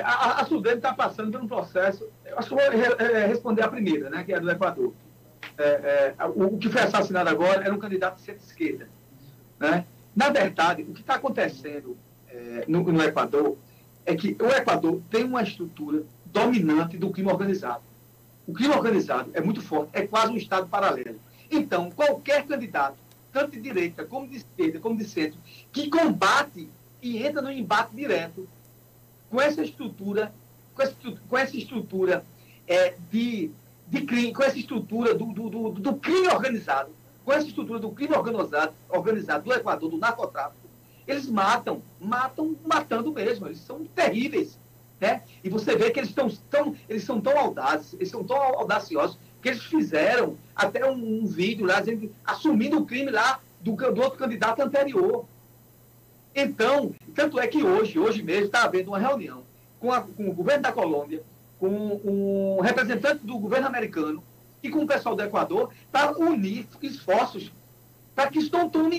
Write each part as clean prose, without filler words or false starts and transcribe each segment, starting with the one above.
A Sudene está passando por um processo. Eu acho que eu vou responder a primeira, né, que é do Equador. O que foi assassinado agora era um candidato de centro-esquerda. Né? Na verdade, o que está acontecendo no Equador é que o Equador tem uma estrutura dominante do crime organizado. O crime organizado é muito forte, é quase um Estado paralelo. Então, qualquer candidato, tanto de direita, como de esquerda, como de centro, que combate e entra no embate direto com essa estrutura, de crime, com essa estrutura do crime organizado, com essa estrutura do crime organizado do Equador, do narcotráfico, eles matando mesmo, eles são terríveis. Né? E você vê que eles são tão audazes, eles são tão audaciosos, que eles fizeram até um vídeo lá, assumindo o crime lá do outro candidato anterior. Então, tanto é que hoje mesmo, está havendo uma reunião com o governo da Colômbia, com um representante do governo americano e com o pessoal do Equador, para unir esforços para que isso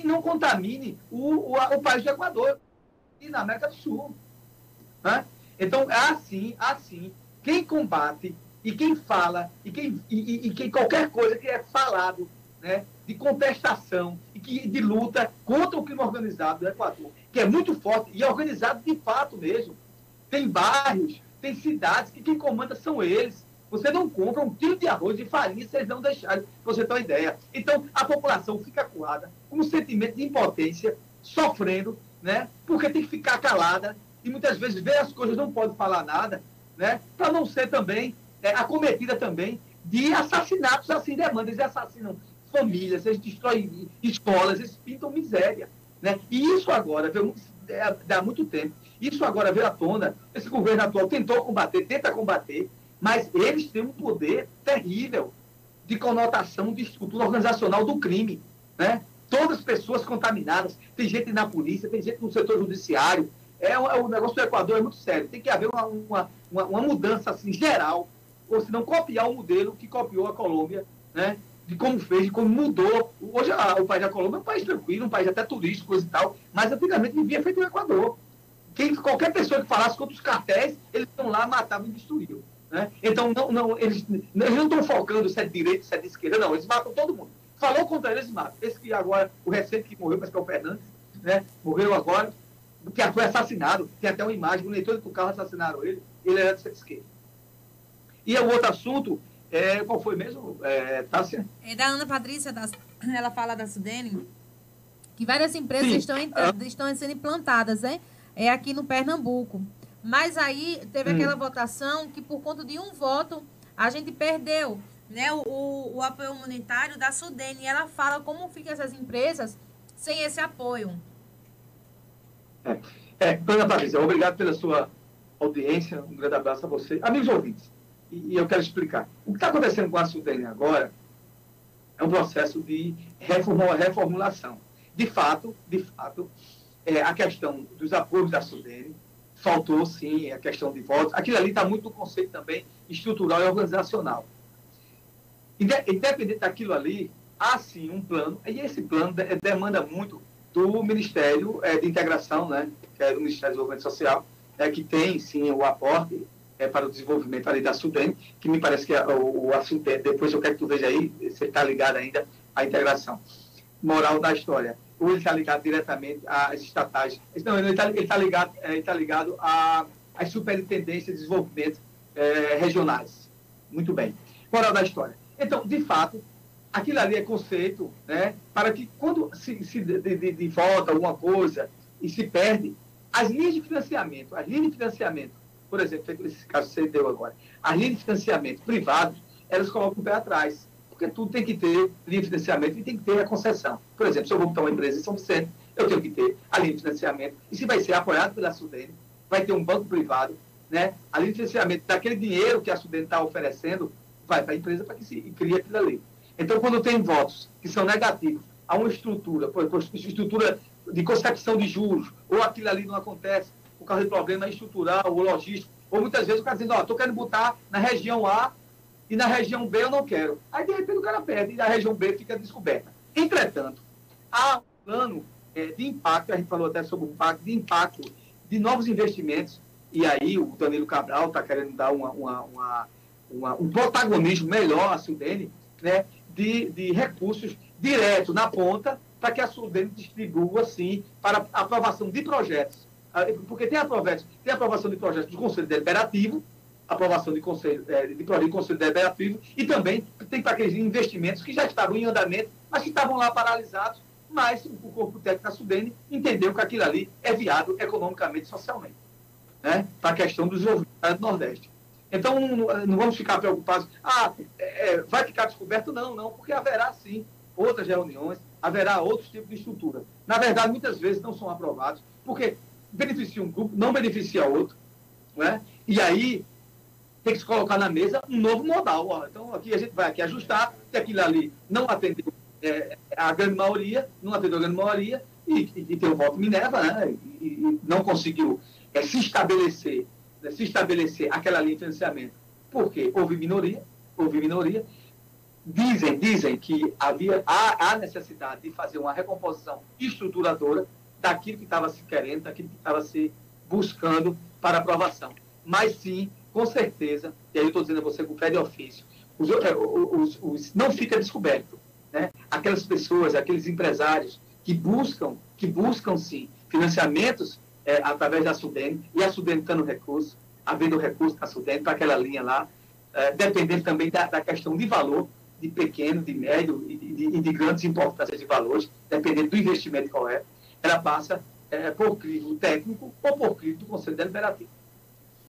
não contamine o país do Equador e na América do Sul. Né? Então, assim, quem combate e quem fala e qualquer coisa que é falado, né, de contestação e de luta contra o crime organizado do Equador, que é muito forte e é organizado de fato mesmo. Tem bairros, tem cidades que quem comanda são eles. Você não compra um quilo de arroz e farinha se eles não deixarem, para você ter uma ideia. Então, a população fica acuada, com um sentimento de impotência, sofrendo, né, porque tem que ficar calada e muitas vezes vê as coisas, não pode falar nada, né, para não ser também acometida também de assassinatos assim, demanda. Eles assassinam famílias, eles destroem escolas, eles pintam miséria. Né? E isso agora, há muito tempo, isso agora veio à tona. Esse governo atual tenta combater, mas eles têm um poder terrível de conotação de estrutura organizacional do crime. Né? Todas as pessoas contaminadas, tem gente na polícia, tem gente no setor judiciário. O negócio do Equador é muito sério. Tem que haver uma mudança assim, geral, ou se não copiar o modelo que copiou a Colômbia, né? De como fez, de como mudou. Hoje o país da Colômbia é um país tranquilo, um país até turístico e tal, mas antigamente vivia feito o Equador. Qualquer pessoa que falasse contra os cartéis, eles estão lá, matavam e destruíam. Né? Então, eles não estão focando se é de direita, se é de esquerda, não, eles matam todo mundo. Falou contra eles, matam. Esse que agora, o recente que morreu, parece que é o Fernandes, né? Morreu agora, que foi assassinado, tem até uma imagem, o leitor do carro assassinaram ele era de esquerda. E o outro assunto, qual foi mesmo, Tássia? É da Ana Patrícia, ela fala da Sudene, que várias empresas estão sendo implantadas, né? Aqui no Pernambuco. Mas aí teve aquela votação que por conta de um voto a gente perdeu, né, o apoio humanitário da Sudene. E ela fala como ficam essas empresas sem esse apoio. Ana Patrícia, obrigado pela sua audiência, um grande abraço a você. Amigos ouvintes, e eu quero explicar. O que está acontecendo com a Sudene agora é um processo de reformulação. De fato, a questão dos apoios da Sudene, faltou, sim, a questão de votos. Aquilo ali está muito no conceito também estrutural e organizacional. Independente daquilo ali, há, sim, um plano, e esse plano demanda muito do Ministério de Integração, né, que é o Ministério do Desenvolvimento Social, que tem, sim, o aporte para o desenvolvimento ali da Sudene, que me parece que o assunto depois eu quero que tu veja aí, você está ligado ainda à integração. Moral da história. Ou ele está ligado diretamente às estatais. Não, ele está ligado às superintendências de desenvolvimento regionais. Muito bem. Moral da história. Então, de fato, aquilo ali é conceito, né, para que quando se volta alguma coisa e se perde, as linhas de financiamento, por exemplo, esse caso que você deu agora, as linhas de financiamento privados, elas colocam o pé atrás. Porque tudo tem que ter linha de financiamento e tem que ter a concessão. Por exemplo, se eu vou montar uma empresa em São Vicente, eu tenho que ter a linha de financiamento. E se vai ser apoiado pela Sudene, vai ter um banco privado, né? A linha de financiamento daquele dinheiro que a Sudene está oferecendo, vai para a empresa para que se crie aquilo ali. Então, quando tem votos que são negativos a uma estrutura, por exemplo, estrutura de concepção de juros, ou aquilo ali não acontece por causa de problema estrutural ou logístico, ou muitas vezes o cara dizendo, estou querendo botar na região A, e na região B eu não quero. Aí, de repente, o cara perde e a região B fica descoberta. Entretanto, há um plano de impacto, a gente falou até sobre o impacto de novos investimentos e aí o Danilo Cabral está querendo dar um protagonismo melhor à Sudene, né, de recursos direto na ponta, para que a Sudene distribua, sim, para aprovação de projetos. Porque tem aprovação de projetos do Conselho Deliberativo, aprovação de projeto de Conselho Deliberativo, e também tem para aqueles investimentos que já estavam em andamento, mas que estavam lá paralisados, mas o corpo técnico da Sudene entendeu que aquilo ali é viável economicamente e socialmente, né, para a questão do desenvolvimento do Nordeste. Então, não vamos ficar preocupados. Vai ficar descoberto? Não, porque haverá, sim, outras reuniões, haverá outros tipos de estrutura. Na verdade, muitas vezes não são aprovados, porque beneficia um grupo, não beneficia outro, né? E aí tem que se colocar na mesa um novo modal. Então, aqui a gente vai aqui ajustar, se aquilo ali não atendeu a grande maioria, não atendeu a grande maioria, e tem o voto Minerva, né? E não conseguiu se estabelecer aquela linha de financiamento, porque houve minoria. Dizem que há necessidade de fazer uma recomposição estruturadora daquilo que estava se querendo, daquilo que estava se buscando para aprovação. Mas sim, com certeza, e aí eu estou dizendo a você com fé de ofício, não fica descoberto, né? Aquelas pessoas, aqueles empresários que buscam sim, financiamentos através da Sudene, e a Sudene dando recurso, havendo recurso da Sudene para aquela linha lá, dependendo também da questão de valor, de pequeno, de médio e de grandes importâncias de valores, dependendo do investimento qual ela passa por crivo técnico ou por crivo do Conselho Deliberativo.